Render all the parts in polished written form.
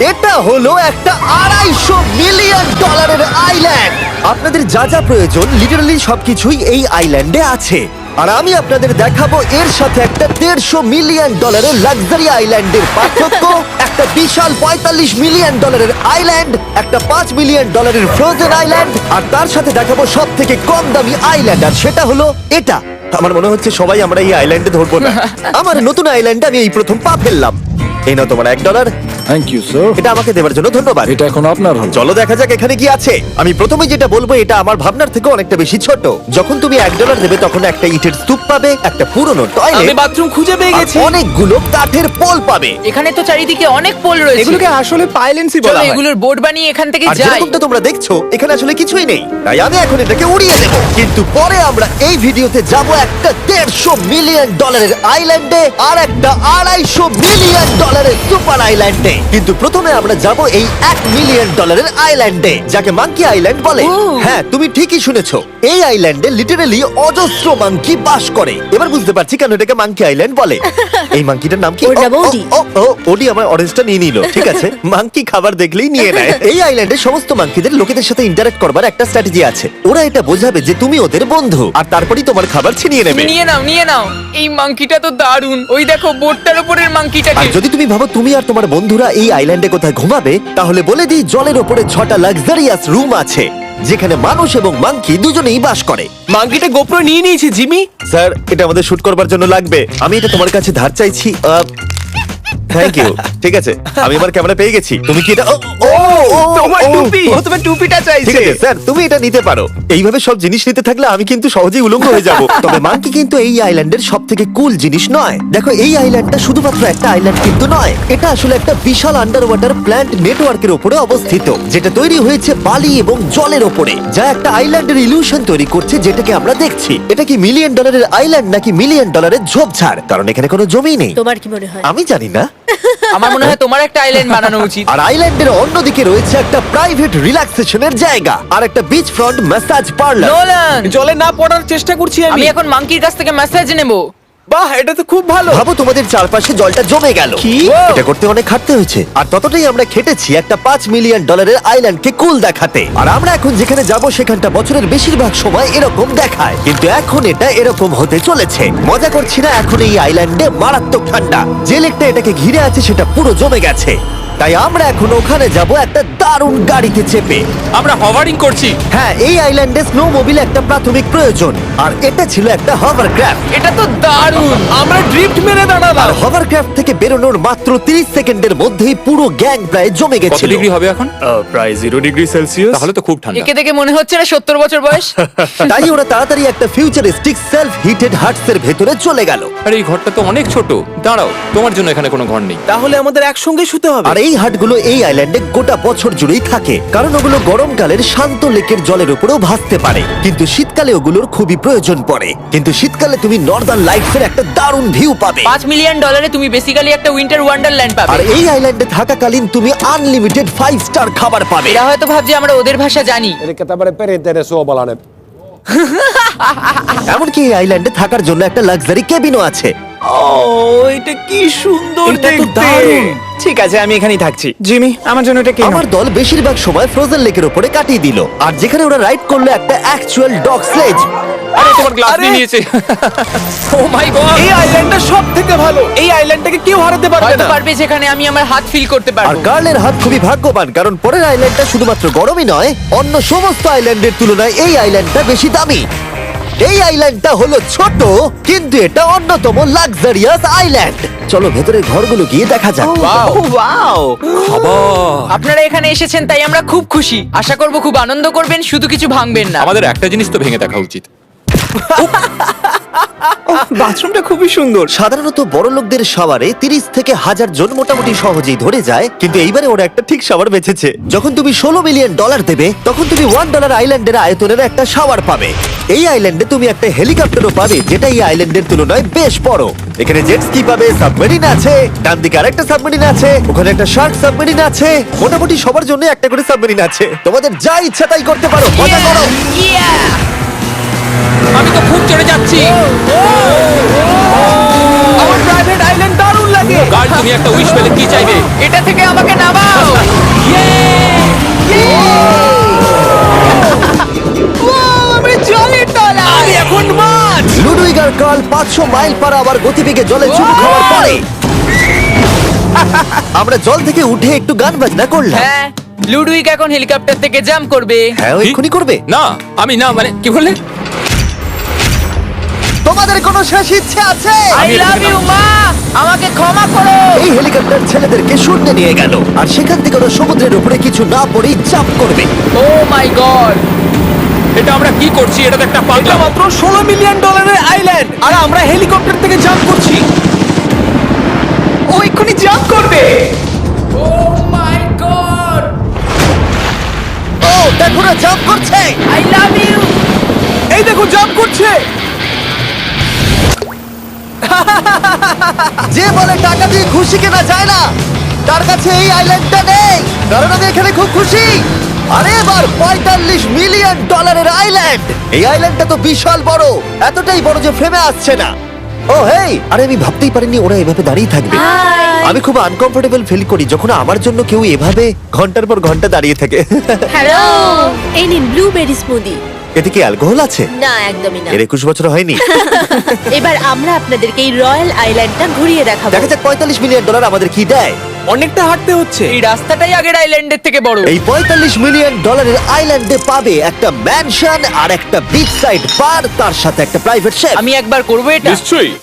এটা হলো একটা $250 মিলিয়ন আইল্যান্ড। আপনাদের যা যা প্রয়োজন লিটারালি সবকিছুই এই আইল্যান্ডে আছে। আর আমি আপনাদের দেখাবো এর সাথে একটা $150 মিলিয়ন লাক্সারি আইল্যান্ডের পার্থক্য। একটা বিশাল $45 মিলিয়ন আইল্যান্ড, একটা $5 মিলিয়ন ফ্রোজেন আইল্যান্ড, আর তার সাথে দেখাবো সব থেকে কম দামি আইল্যান্ড, আর সেটা হলো এটা। আমার মনে হচ্ছে সবাই আমরা এই আইল্যান্ডে ধরবো না। আমার নতুন আইল্যান্ডে আমি এই প্রথম পা ফেললাম। এই নাও তোমার $1। Thank you sir. এটা আমাকে দেওয়ার জন্য ধন্যবাদ। এটা এখন আপনার হল। চলো দেখা যাক এখানে কি আছে। আমি প্রথমে যেটা বলবো এটা আমার ভাবনার থেকে অনেকটা বেশি ছোট। যখন তুমি $1 দেবে তখন একটা ইটের স্তূপ পাবে, একটা পুরনো আমি টয়লেট, বাথরুম খুঁজে পেয়ে গেছি। অনেকগুলো কাঠের পোল পাবে। এখানে তো চারিদিকে অনেক পোল রয়েছে। এগুলোকে আসলে পাইলেন্সি চলো বলা হয়। এগুলোর বোর্ড বানিয়ে এখান থেকে আর যাই। যেরকমটা তোমরা দেখছো এখানে আসলে কিছুই নেই, তাই আমি এখন এটাকে উড়িয়ে দেবো। কিন্তু পরে আমরা এই ভিডিওতে যাব একটা $150 মিলিয়ন আইল্যান্ডে আর একটা $250 মিলিয়ন সুপার আইল্যান্ডে। কিন্তু প্রথমে আমরা যাব এই $1 মিলিয়ন আইল্যান্ডে, যাকে মাঙ্কি আইল্যান্ড বলে। হ্যাঁ, তুমি ঠিকই শুনেছো, এই আইল্যান্ডে লিটারালি অজস্র মাঙ্কি বাস করে। এবার বুঝতে পারছি কেন এটাকে মাঙ্কি আইল্যান্ড বলে। এই মাঙ্কিটার নাম কি? ওর নাম ওডি। ওডি আমার অরেঞ্জটা নিয়ে নিল। ঠিক আছে, মাঙ্কি খাবার দেখলেই নিয়ে নেয়। এই আইল্যান্ডে সমস্ত মাঙ্কিদের লোকেদের সাথে ইন্টারঅ্যাক্ট করবার একটা স্ট্র্যাটেজি আছে। ওরা এটা বোঝাবে যে তুমি ওদের বন্ধু, আর তারপরেই তোমার খাবার ছিনিয়ে নেবে। নিয়ে নাও নিয়ে নাও। এই মাংকিটা তো দারুণ। ওই দেখো বোর্ডটার উপরের আর মাংকিটাকে। যদি তুমি ভাবো তুমি আর তোমার বন্ধুরা এই আইল্যান্ডে কোথায় ঘুমাবে, তাহলে বলে দিই জলের ওপরে 6টা লাক্সারিয়াস রুম আছে, যেখানে মানুষ এবং মাঙ্কি দুজনেই বাস করে। মাঙ্কিটা গোপ্রো নিয়ে নিয়েছে জিমি। স্যার, এটা আমাদের শুট করবার জন্য লাগবে। আমি এটা তোমার কাছে ধার চাইছি। Thank you. ঠিক আছে, আমি আমার ক্যামেরা পেয়ে গেছি। তুমি কি এটা তোমার টুপি। ও তোমার টুপিটা ঠিক চাইছে। আছে স্যার, তুমি এটা নিতে পারো। এইভাবে সব জিনিস নিতে থাকলে আমি কিন্তু সহজেই উলঙ্গ হয়ে যাব। তবে মাঙ্কি কিন্তু এই আইল্যান্ডের সব থেকে কুল জিনিস নয়। দেখো, এই আইল্যান্ডটা শুধুমাত্র একটা আইল্যান্ড কিন্তু নয়, এটা আসলে একটা বিশাল আন্ডার ওয়াটার প্ল্যান্ট নেটওয়ার্কের উপরে অবস্থিত, যেটা তৈরি হয়েছে বালি এবং জলের ওপরে, যা একটা আইল্যান্ডের ইলিউশন তৈরি করছে, যেটাকে আমরা দেখছি। এটা কি $1 মিলিয়ন আইল্যান্ড নাকি $1 মিলিয়ন ঝোপঝাড়? কারণ এখানে কোনো জমি নেই। তোমার কি মনে হয়? আমি জানি না। আমার মনে হয় তোমার একটা আইল্যান্ড বানানো উচিত। আর আইল্যান্ডের অন্যদিকে রয়েছে একটা প্রাইভেট রিল্যাক্সেশনের জায়গা আর একটা beach front massage parlour. Nolan, জলে না পড়ার চেষ্টা করছি আমি আমি। এখন মাংকির কাছ থেকে মেসেজ নেব। বাহ, এটা তো খুব ভালো। ভাবো তোমাদের চারপাশে জলটা জমে গেল। কি? এটা করতে অনেক খাটতে হয়েছে, আর ততটাই আমরা খেটেছি একটা $5 মিলিয়ন আইল্যান্ডকে কুল দেখাতে। আর আমরা এখন যেখানে যাব সেখানটা বছরের বেশিরভাগ সময় এরকম দেখায়, কিন্তু এখন এটা এরকম হতে চলেছে। মজা করছি না, এখন এই আইল্যান্ডে মারাত্মক ঠান্ডা। যে লেকটা এটাকে ঘিরে আছে সেটা পুরো জমে গেছে, তাই আমরা এখন ওখানে যাব একটা দারুণ গাড়িতে চেপে। আমরা হভারিং করছি। হ্যাঁ, এই আইল্যান্ডে স্নো মোবিল একটা প্রাথমিক প্রয়োজন, আর এটা ছিল একটা হভারক্রাফট। এটা তো দারুণ। আমরা ড্রিফট মেরে দাঁড়ালাম। আর হভারক্রাফট থেকে বেরোনোর মাত্র 30 সেকেন্ডের মধ্যেই পুরো গ্যাং প্রায় জমে কত গেছিল। ডিগ্রি হবে এখন? প্রায় 0 ডিগ্রি সেলসিয়াস। তাহলে তো খুব ঠান্ডা। একে দেখে মনে হচ্ছে না 70 বছর বয়স। তাই ওরা তাড়াতাড়ি একটা ফিউচারিস্টিক সেলফ হিটেড হাটস এর ভেতরে চলে গেল। আরে এই ঘরটা তো অনেক ছোট। দাঁড়াও, তোমার জন্য এখানে কোনো ঘর নেই। তাহলে আমাদের একসঙ্গে শুতে হবে। আর এই হাটগুলো এই আইল্যান্ডে গোটা বছর জুড়েই থাকে, কারণ ওগুলো গরমকালের শান্ত লেকের জলের উপরেও ভাসতে পারে, কিন্তু শীতকালে ওগুলোর খুবই প্রয়োজন পড়ে। কিন্তু শীতকালে তুমি নর্দার্ন লাইটস এর একটা দারুণ ভিউ পাবে। $5 মিলিয়ন তুমি বেসিক্যালি একটা উইন্টার ওয়ান্ডারল্যান্ড পাবে। আর এই আইল্যান্ডে থাকাকালীন তুমি আনলিমিটেড 5 স্টার খাবার পাবে। এরা হয়তো ভাবছে আমরা ওদের ভাষা জানি। Elikkä tämmöinen perinteinen suomalainen এমনকি এই আইল্যান্ডে থাকার জন্য একটা লাক্সারি কেবিনও আছে। ও, এটা কি সুন্দর এটা তো দেখতে। দারুণ। ঠিক আছে, আমি এখানেই থাকছি। জিমি, আমার জন্য এটা কেন? আমার দল বেশিরভাগ সময় ফ্রোজেন লেকের উপরে কাটিয়ে দিল, আর যেখানে ওরা রাইড করলো একটা অ্যাকচুয়াল ডগ স্লেজ। আরে তোমার গ্লাস আরে! নিয়ে নিয়েছে। ও মাই গড। এই আইল্যান্ডটা সব থেকে ভালো। এই আইল্যান্ডটাকে কেউ হারাতে পারবে হয়তো না। পারবে যেখানে আমি আমার হাত ফিল করতে আর পারবো। কার্লের হাত খুবই ভাগ্যবান, কারণ পরের আইল্যান্ডটা শুধুমাত্র গরমই নয়, অন্য সমস্ত আইল্যান্ডের তুলনায় এই আইল্যান্ডটা বেশি দামি। এই আইল্যান্ডটা হলো ছোট, কিন্তু এটা অন্যতম লাক্সারিয়াস আইল্যান্ড। চলো ভেতরের ঘরগুলো গিয়ে দেখা যাক। ওয়াও। আপনারা এখানে এসেছেন তাই আমরা খুব খুশি। আশা করব খুব আনন্দ করবেন, শুধু কিছু ভাঙবেন না। আমাদের একটা জিনিস তো ভেঙে দেখা উচিত। বাথরুমটা খুবই সুন্দর। সাধারণত বড় লোকদের শাওয়ারে 30 থেকে 1000 জন মোটামুটি সহজেই ধরে যায়, কিন্তু এইবারে ওরা একটা ঠিক শাওয়ার বেঁচেছে। যখন তুমি $16 মিলিয়ন দেবে, তখন তুমি $1 আইল্যান্ডের আয়তনের একটা শাওয়ার পাবে। এই আইল্যান্ডে তুমি একটা হেলিকপ্টারও পাবে, যেটা এই আইল্যান্ডের তুলনায় বেশ বড়। এখানে জেট স্কি পাবে, সাবমেরিন আছে, ডান দিকে আরেকটা সাবমেরিন আছে, ওখানে একটা শার্ক সাবমেরিন আছে। মোটামুটি সবার জন্য একটা করে সাবমেরিন আছে। তোমাদের যা ইচ্ছা তাই করতে পারো, মজা করো। আমি তো খুব চড়ে যাচ্ছি। আমার প্রাইভেট আইল্যান্ড দারুণ লাগে। কাল তুমি একটা উইশ পেলে কি চাইবে? এটা থেকে আমাকে নামাও। 500 মাইল পার আওয়ার গতিবেগে জলে চুমু খাওয়ার পরে আমরা জল থেকে উঠে একটু গান বাজনা করলাম। হ্যাঁ লুডুইক এখন হেলিকপ্টার থেকে জাম্প করবে। হ্যাঁ ও এক্ষুনি করবে। না আমি না মানে কি বললে? তোমাদের কোনো শেষ ইচ্ছে আছে? আই লাভ ইউ মা, আমাকে ক্ষমা করো। এই হেলিকপ্টার ছেলেদেরকে শূন্যে নিয়ে গেল আর সেখান থেকে ওরা সমুদ্রের উপরে কিছু না পড়েই জাম্প করবে। ও মাই গড, এটা আমরা কি করছি? এটা তো একটা এটা পাগলা। মাত্র $16 মিলিয়ন আইল্যান্ড আর আমরা হেলিকপ্টার থেকে জাম্প করছি। ও এক্ষুনি জাম্প করবে। ও মাই গড, ও দেখো না জাম্প করছে। I love you. এই দেখো জাম্প করছে। যে বলে টাকা দিয়ে খুশি কেনা যায় না, তার কাছে এই আইল্যান্ডটা নেই। কারণ আমি এখানে খুব খুশি। আরে এবার $45 মিলিয়ন আইল্যান্ড। এই আইল্যান্ডটা তো বিশাল বড়, এতটাই বড় যে ফ্রেমে আসছে না। ও হেই, আরে আমি ভাবতেই পারিনি ওরা এভাবে দাঁড়িয়ে থাকবে। আমি খুব আনকমফোর্টেবল ফিল করি যখন আমার জন্য কেউ এভাবে ঘন্টার পর ঘন্টা দাঁড়িয়ে থাকে। হ্যালো, এই নিন ব্লুবেরি স্মুদি। এতে কি অ্যালকোহল আছে? না, একদমই না। এর 21 বছর হয়নি। এবার আমরা আপনাদেরকে এই রয়্যাল আইল্যান্ডটা ঘুরিয়ে দেখাবো। দেখা যাক $45 মিলিয়ন আমাদের কি দেয়। অনেকটা হাঁটতে হচ্ছে। এই রাস্তাটাই আগের আইল্যান্ডের থেকে বড়। এই $45 মিলিয়ন আইল্যান্ডে পাবে একটা ম্যানশন আর একটা বিচ সাইড বার, তার সাথে একটা প্রাইভেট শেফ। আমি একবার করবো এটা। নিশ্চয়ই।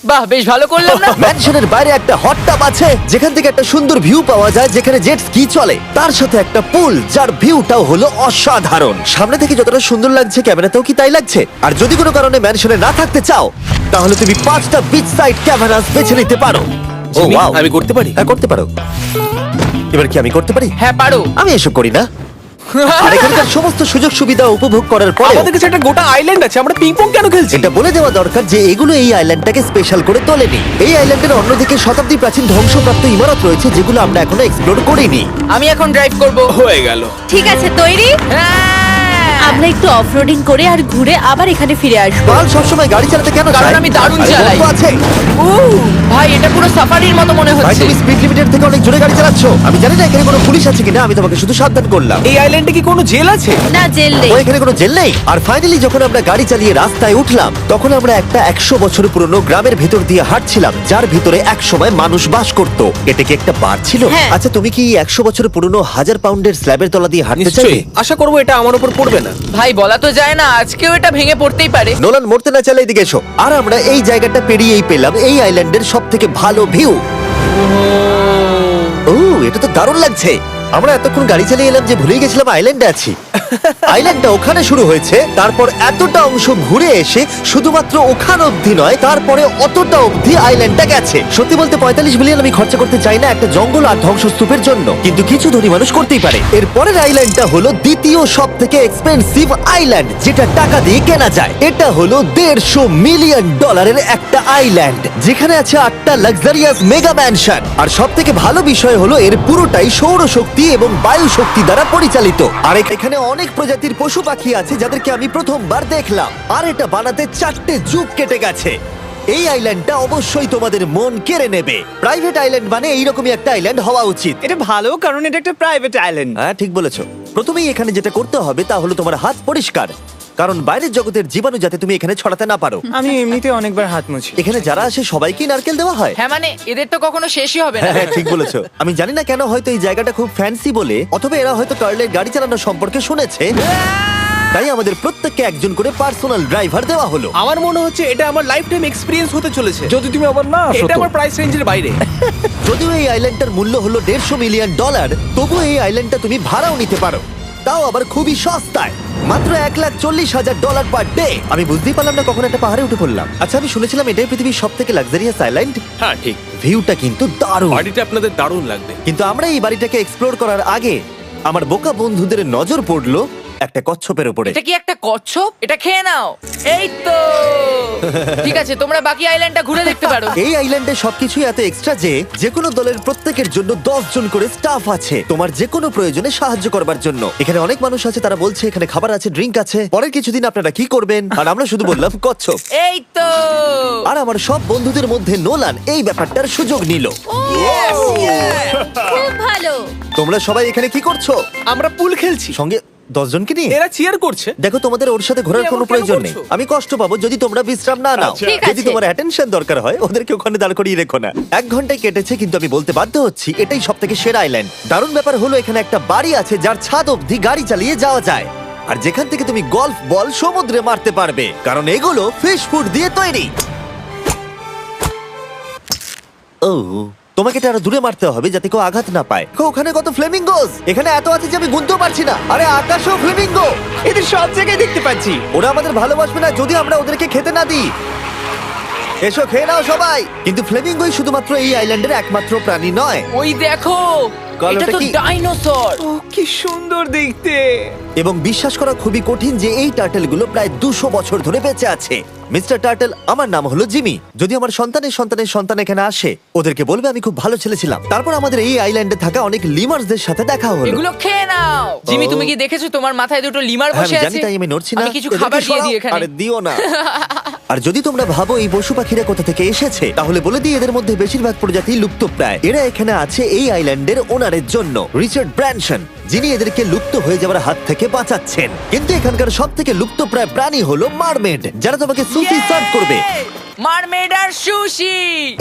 বাহ, বেশ ভালো করলাম না? ম্যানশনের বাইরে একটা হট টাব আছে যেখান থেকে একটা সুন্দর ভিউ পাওয়া যায়, যেখানে জেট স্কি চলে। তার সাথে একটা পুল যার ভিউটাও হলো অসাধারণ। সামনে থেকে যতটা সুন্দর লাগছে ক্যামেরাতেও কি তাই লাগছে। আর যদি কোনো কারণে ম্যানশনে না থাকতে চাও তাহলে তুমি 5টা বিচ সাইড ক্যামেরাস বেছে নিতে পারো। ও জিমি, ওয়াও, আমি করতে পারি? হ্যাঁ করতে পারো। এবার কি আমি করতে পারি? হ্যাঁ পারো। আমি এসব করি না। আর এখানকার সমস্ত সুযোগ সুবিধা উপভোগ করার পরে আমাদের কাছে একটা গোটা আইল্যান্ড আছে, আমরা পিং পং কেন খেলছি? এটা বলে দেওয়া দরকার যে এগুলো এই আইল্যান্ডটাকে স্পেশাল করে তোলেনি। এই আইল্যান্ডের অন্যদিকে শতাব্দী প্রাচীন ধ্বংসপ্রাপ্ত ইমারত রয়েছে যেগুলো আমরা এখনো এক্সপ্লোর করিনি। আমি এখন ড্রাইভ করব। হয়ে গেল। ঠিক আছে, তৈরি? হ্যাঁ। আমরা একটু অফরোডিং করে আর ঘুরে আবার এখানে ফিরে আসবো। কাল সবসময় গাড়ি চালাতে কেন কারণ চায়? আমি দারুণ আরে চালাই। গল্প আছে। ভাই এটা পুরো সাফারির মতো মনে ভাই হচ্ছে। তুমি স্পিড লিমিটের থেকে অনেক জোরে গাড়ি চালাচ্ছো। আমি জানি না এখানে কোনো পুলিশ আছে কিনা, আমি তোমাকে শুধু সাবধান করলাম। এই আইল্যান্ডে কি কোনো জেল আছে? না, জেল নেই। ও এখানে কোনো জেল নেই। আর ফাইনালি যখন আমরা গাড়ি চালিয়ে রাস্তায় উঠলাম তখন আমরা একটা 100 বছর পুরনো গ্রামের ভেতর দিয়ে হাঁটছিলাম, যার ভিতরে এক সময় মানুষ বাস করত। এটা কি একটা বার ছিল? হ্যাঁ। আচ্ছা তুমি কি 100 বছর পুরনো 1000 পাউন্ডের স্ল্যাবের তলা দিয়ে হাঁটতে চাইবে? নিশ্চয়ই। আশা করবো এটা আমার উপর পড়বে না। ভাই বলা তো যায় না, আজকেও এটা ভেঙে পড়তেই পারে। নোলান মরতে না চাইলে এদিকে এসো। আর আমরা এই জায়গাটা পেরিয়েই পেলাম এই আইল্যান্ডের সব থেকে ভালো ভিউ। ও এটা তো দারুণ লাগছে। আমরা এতক্ষণ গাড়ি চালিয়ে এলাম যে ভুলেই গেছিলাম আইল্যান্ডে আছি। আইল্যান্ডটা ওখানে শুরু হয়েছে, তারপর এতটা অংশ ঘুরে এসে শুধুমাত্র ওখানে অবধি নয়, তারপরে অতটা অবধি আইল্যান্ডটা গেছে। সত্যি বলতে 45 মিলিয়ন আমি খরচা করতে চাই না একটা জঙ্গল আর ধ্বংসস্তূপের জন্য, কিন্তু কিছু ধনী মানুষ করতেই পারে। এরপরের আইল্যান্ডটা হলো দ্বিতীয় সব থেকে এক্সপেন্সিভ আইল্যান্ড, যেটা টাকা দিয়ে কেনা যায়। এটা হলো $150 মিলিয়ন একটা আইল্যান্ড, যেখানে আছে 8টা লাক্সারিয়াস মেগা ম্যানশন। আর সব থেকে ভালো বিষয় হলো এর পুরোটাই সৌরশক্তি এবং বায়ু শক্তি দ্বারা পরিচালিত। আর এখানে অনেক প্রজাতির পশু পাখি আছে যাদেরকে আমি প্রথমবার দেখলাম। আর এটা বানাতে 4টে যুগ কেটে গেছে। এই আইল্যান্ডটা অবশ্যই তোমাদের মন কেড়ে নেবে। প্রাইভেট আইল্যান্ড মানে এইরকমই একটা আইল্যান্ড হওয়া উচিত। এটা ভালো, কারণ এটা একটা প্রাইভেট আইল্যান্ড। হ্যাঁ ঠিক বলেছো। প্রথমেই এখানে যেটা করতে হবে তা হলো তোমার হাত পরিষ্কার, কারণ বাইরের জগতের জীবাণু যাতে তুমি এখানে ছড়াতে না পারো। আমি এমনিতে অনেকবার হাত মুছি। এখানে যারা আসে সবাইকেই নারকেল দেওয়া হয়। হ্যাঁ মানে এদের তো কখনো শেষই হবে না। হ্যাঁ ঠিক বলেছো। আমি জানি না কেন, হয়তো এই জায়গাটা খুব ফ্যান্সি বলে, অথবা এরা হয়তো কার্লের গাড়ি চালানো সম্পর্কে শুনেছে, তাই আমাদের প্রত্যেককে একজন করে পার্সোনাল ড্রাইভার দেওয়া হলো। আমার মনে হচ্ছে এটা আমার লাইফ টাইম এক্সপিরিয়েন্স হতে চলেছে। যদি তুমি আবার না আসো এটা তো। আমার প্রাইস রেঞ্জের বাইরে। যদিও এই আইল্যান্ডটার মূল্য হলো $150 মিলিয়ন, তবুও এই আইল্যান্ডটা তুমি ভাড়াও নিতে পারো, তাও আবার খুবই সস্তায়, মাত্র $1,40,000 পার ডে। আমি বুঝতেই পারলাম না কখন একটা পাহাড়ে উঠে পড়লাম। আচ্ছা আমি শুনেছিলাম এটাই পৃথিবীর সব থেকে লাক্সারিয়াস আইল্যান্ড। হ্যাঁ ঠিক। ভিউটা কিন্তু দারুণ। বাড়িটা আপনাদের দারুণ লাগবে। কিন্তু আমরা এই বাড়িটাকে এক্সপ্লোর করার আগে আমার বোকা বন্ধুদের নজর পড়লো একটা কচ্ছপের উপরে। এটা কি একটা কচ্ছপ? এটা খেয়ে নাও। এই তো ঠিক আছে, তোমরা বাকি আইল্যান্ডটা ঘুরে দেখতে পারো। এই আইল্যান্ডে সবকিছুই এত এক্সট্রা যে কোনো দলের প্রত্যেকের জন্য 10 জন করে স্টাফ আছে তোমার যে কোনো প্রয়োজনে সাহায্য করবার জন্য। এখানে অনেক মানুষ আছে, তারা বলছে এখানে খাবার আছে, ড্রিঙ্ক আছে, পরের কিছুদিন আপনারা কি করবেন, আর আমরা শুধু বললাম কচ্ছপ। এই তো আর আমার সব বন্ধুদের মধ্যে নোলান এই ব্যাপারটার সুযোগ নিল। খুব ভালো। তোমরা সবাই এখানে কি করছো? আমরা পুল খেলছি। সঙ্গে 10 জনকে নিয়ে এরা চিয়ার করছে। দেখো, তোমাদের ওর সাথে ঘোরার তুমি কোনো এমন কেন প্রয়োজন নেই। করছো? আমি কষ্ট পাবো যদি তোমরা বিশ্রাম না নাও। ঠিক যদি আছে। তোমার অ্যাটেনশন দরকার হয়, ওদেরকে ওখানে দাঁড় করিয়ে রেখো না। 1 ঘন্টায় কেটেছে, কিন্তু আমি বলতে বাধ্য হচ্ছি এটাই সব থেকে সেরা আইল্যান্ড। দারুণ ব্যাপার হলো এখানে একটা বাড়ি আছে যার ছাদ অবধি গাড়ি চালিয়ে যাওয়া যায়, আর যেখান থেকে তুমি গলফ বল সমুদ্রে মারতে পারবে, কারণ এগুলো ফিশ ফুড দিয়ে তৈরি। ও, তোমাকে এটা আরো দূরে মারতে হবে যাতে কেউ আঘাত না পায়। দেখো, ওখানে কত ফ্লেমিঙ্গোস! এখানে এত আছে যে আমি গুনতেও পারছি না। আরে আকাশও ফ্লেমিঙ্গো! এদের সব জায়গায় দেখতে পাচ্ছি। ওরা আমাদের ভালোবাসবে না যদি আমরা ওদেরকে খেতে না দিই। এসো, খেয়ে নাও সবাই। কিন্তু ফ্লেমিঙ্গোই শুধুমাত্র এই আইল্যান্ডের একমাত্র প্রাণী নয়। ওই দেখো, গল্পটা এটা তো কি? ডাইনোসর। ও কি সুন্দর দেখতে। এবং বিশ্বাস করা খুবই কঠিন যে এই টার্টেলগুলো প্রায় 200 বছর ধরে বেঁচে আছে। মিস্টার টার্টেল, আমার নাম হলো জিমি। যদি আমার সন্তানের সন্তানের সন্তান এখানে আসে, ওদেরকে বলবে আমি খুব ভালো ছেলে ছিলাম। তারপর আমাদের এই আইল্যান্ডে থাকা অনেক লিমার্সদের সাথে দেখা হলো। এগুলো খেয়ে নাও। জিমি, তুমি কি দেখেছো তোমার মাথায় দুটো লিমার হ্যাঁ, বসে আমি আছে? জানি, তাই আমি নড়ছি না। আমি কিছু এদেরকে খাবার দিয়ে সরাও। দিই এখানে। আরে দিও না। আর যদি তোমরা ভাবো এই পশু পাখিরা কোথা থেকে এসেছে, তাহলে বলে দিই এদের মধ্যে বেশিরভাগ প্রজাতি লুপ্তপ্রায়। এরা এখানে আছে এই আইল্যান্ডের ওনারের জন্য, রিচার্ড ব্র্যানসন, যিনি এদেরকে লুপ্ত হয়ে যাওয়ার হাত থেকে বাঁচাচ্ছেন। কিন্তু এখানকার সব থেকে লুপ্তপ্রায় প্রাণী হলো মারমেড, যারা তোমাকে সুশি সার্ভ করবে। মারমেড আর সুশি।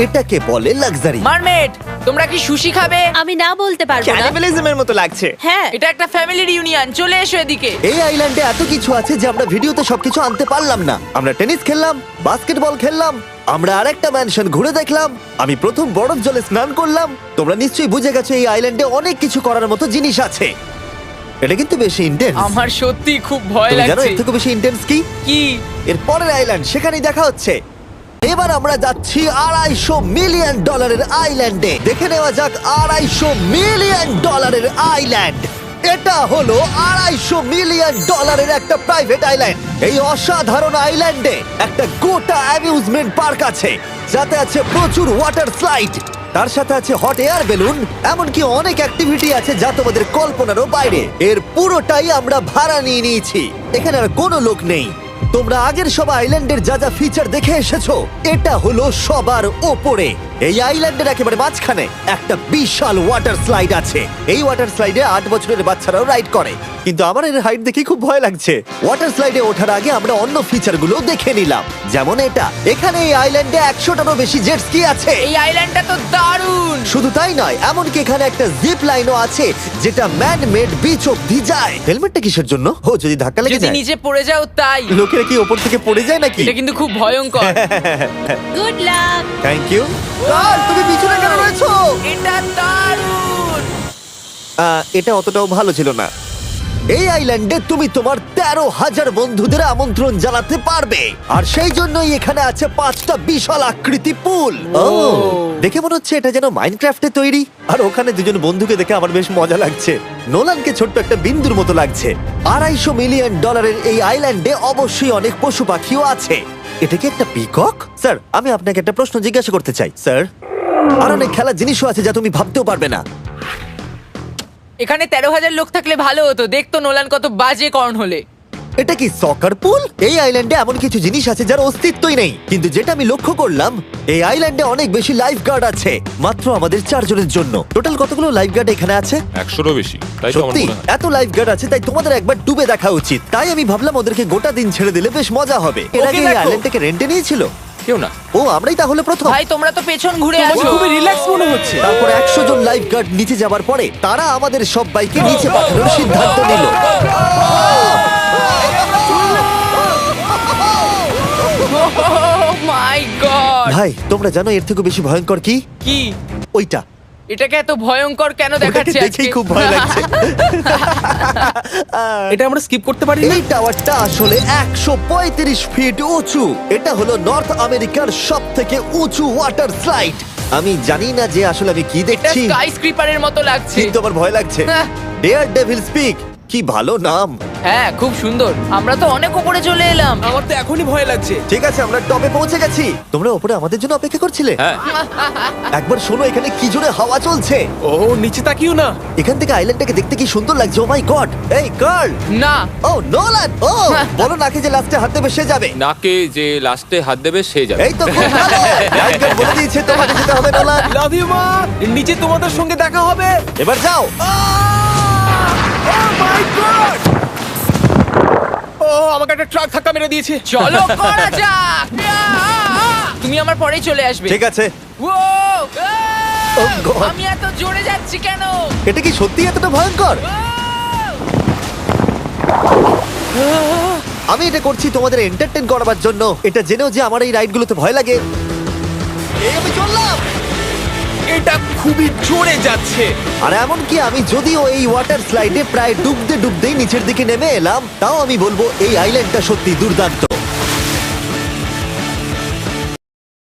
এটাকে বলে লাক্সারি। মারমেড, তোমরা কি সুশি খাবে? আমি না বলতে পারবো না। ক্যানিবালিজমের মতো লাগছে। হ্যাঁ, এটা একটা ফ্যামিলি রিউনিয়ন, চলে এসো এদিকে। এই আইল্যান্ডে এত কিছু আছে যে আমরা ভিডিওতে সবকিছু আনতে পারলাম না। আমরা টেনিস খেললাম, বাস্কেটবল খেললাম, আমরা আরেকটা ম্যানশন ঘুরে দেখলাম, আমি প্রথম বরফ জলে স্নান করলাম। তোমরা নিশ্চয়ই বুঝে গেছো এই আইল্যান্ডে অনেক কিছু করার মতো জিনিস আছে। এটা কিন্তু বেশি ইন্টেন্স। আমার সত্যি খুব ভয় তুমি জানো লাগছে। এর থেকে বেশি ইন্টেন্স কি? কি? এর পরের আইল্যান্ড, সেখানেই দেখা হচ্ছে। এবার আমরা যাচ্ছি $250 মিলিয়ন আইল্যান্ডে। দেখে নেওয়া যাক $250 মিলিয়ন আইল্যান্ড। এটা হলো $250 মিলিয়ন একটা প্রাইভেট আইল্যান্ড। এই অসাধারণ আইল্যান্ডে একটা গোটা অ্যামিউজমেন্ট পার্ক আছে, যাতে আছে প্রচুর ওয়াটার স্লাইড, তার সাথে আছে হট এয়ার বেলুন, এমনকি অনেক অ্যাক্টিভিটি আছে যা তোমাদের কল্পনারও বাইরে। এর পুরোটাই আমরা ভাড়া নিয়ে নিয়েছি। এখানে আর কোনো লোক নেই। তোমরা আগের সব আইল্যান্ডের যা যা ফিচার দেখে এসেছো, এটা হলো সবার ওপরে। এই আইল্যান্ডের একেবারে মাঝখানে একটা বিশাল ওয়াটার স্লাইড আছে। এই ওয়াটার স্লাইডে 8 বছরের বাচ্চারাও রাইড করে, কিন্তু আমার এর হাইট দেখে খুব ভয় লাগছে। ওয়াটার স্লাইডে ওঠার আগে আমরা অন্য ফিচারগুলো দেখে নিলাম, যেমন এটা। এখানে এই আইল্যান্ডে 100টারও বেশি জেট স্কি আছে। এই আইল্যান্ডটা তো দারুণ। শুধু তাই নয়, এমনকি এখানে একটা জিপ লাইনও আছে যেটা ম্যান মেড বিচ অব্দি যায়। হেলমেটটা কিসের জন্য? ও, যদি ধাক্কা লেগে যদি যায়। নিচে পড়ে যাও তাই। লোকেরা কি ওপর থেকে পড়ে যায় নাকি? এটা কিন্তু খুব ভয়ঙ্কর। Good luck. Thank you. তুমি পিছনে কেন রয়েছো? এটা দারুণ। এটা অতটাও ভালো ছিল না। এই আইল্যান্ডে তুমি তোমার 13,000 বন্ধুদের আমন্ত্রণ জানাতে পারবে, আর সেই জন্যই এখানে আছে 5টা বিশাল আকৃতি পুল। ও, দেখে মনে হচ্ছে এটা যেন মাইনক্রাফটে তৈরি। আর ওখানে দুজন বন্ধুকে দেখে আমার বেশ মজা লাগছে। নোলানকে ছোট্ট একটা বিন্দুর মতো লাগছে। $250 মিলিয়ন এই আইল্যান্ডে অবশ্যই অনেক পশু পাখিও আছে। এটা কি একটা পিকক? স্যার, আমি আপনাকে একটা প্রশ্ন জিজ্ঞাসা করতে চাই। স্যার, আর অনেক খেলার জিনিসও আছে যা তুমি ভাবতেও পারবে না। এখানে 13,000 লোক থাকলে ভালো হতো, দেখতো নোলান কত বাজে কর্ন হলে। এটা কি সকার পুল? এই আইল্যান্ডে এমন কিছু জিনিস আছে যার অস্তিত্বই নেই, কিন্তু যেটা আমি লক্ষ্য করলাম, এই আইল্যান্ডে অনেক বেশি লাইফ গার্ড আছে, মাত্র আমাদের 4 জনের জন্য। টোটাল কতগুলো লাইফ গার্ড এখানে আছে? 100রও বেশি, তাই তো আমার সত্যি মনে হয়। এত লাইফ গার্ড আছে, তাই তোমাদের একবার ডুবে দেখা উচিত। তাই আমি ভাবলাম ওদেরকে গোটা দিন ছেড়ে দিলে বেশ মজা হবে। এর আগে এই দেখো। আইল্যান্ডটাকে রেন্টে নিয়েছিল। কেউ না। ও, আমরাই তাহলে প্রথম। ভাই, তোমরা তো পেছন ঘুরে তোমাকে আছো। খুবই রিল্যাক্স মনে হচ্ছে। তারপর 100 জন লাইফ গার্ড নিচে যাবার পরে তারা আমাদের সবাইকে নিচে পাঠানোর সিদ্ধান্ত নিল। মাই গড। ভাই, তোমরা জানো এর থেকে বেশি ভয়ঙ্কর কি? কি? ওইটা। এটাকে এত ভয়ঙ্কর কেন ওটাকে দেখাচ্ছে আজকে? দেখেই খুব ভয় লাগছে। এটা আমরা স্কিপ করতে পারি না। এই টাওয়ারটা আসলে 135 ফিট উঁচু। এটা হলো নর্থ আমেরিকার সব থেকে উঁচু ওয়াটার স্লাইড। আমি জানি না যে আসলে আমি কি এটা দেখছি, স্কাই স্ক্রিপারের মতো লাগছে। কিন্তু আমার ভয় লাগছে। হ্যাঁ। ডেয়ার ডেভিল স্পিক, কি ভালো নাম। হ্যাঁ, খুব সুন্দর। আমরা তো অনেক উপরে চলে এলাম। আমার তো এখনই ভয় লাগছে। ঠিক আছে, আমরা টপে পৌঁছে গেছি। তোমরা উপরে আমাদের জন্য অপেক্ষা করছিলে? হ্যাঁ, একবার শোনো, এখানে কি জোরে হাওয়া চলছে। ও, নিচে তাকিও না। এখান থেকে আইল্যান্ডটাকে দেখতে কি সুন্দর লাগছে। ও মাই গড। এই গার্ল। না, ও, নোলান। ও, বলো নাকি যে লাস্টে হাত দেবে সে যাবে। নাকে যে লাস্টে হাত দেবে সে যাবে। এই তো খুব ভালো। লাইফগার্ড বলে দিয়েছে তোমাকে যেতে হবে নোলান। লাভ ইউ মা। নিচে তোমাদের সঙ্গে দেখা হবে। এবার যাও। ও মাই গড! আমাকে একটা ট্রাক ধাক্কা মেরে দিয়েছে। চলো করা যাক। তুমি আমার পরেই চলে আসবে। ঠিক আছে। ও Oh God! আমি এত জোরে যাচ্ছি কেন? এটা কি সত্যি এতটা ভয়ঙ্কর? আমি এটা করছি তোমাদের এন্টারটেইন করার জন্য, এটা জেনেও যে আমার এই রাইডগুলোতে ভয় লাগে। এই আমি চললাম। এটা খুবই জোরে যাচ্ছে। আর এমনকি আমি যদিও এই ওয়াটার স্লাইডে প্রায় ডুবতেই নিচের দিকে নেমে এলাম, তাও আমি বলবো এই আইল্যান্ডটা সত্যি দুর্দান্ত।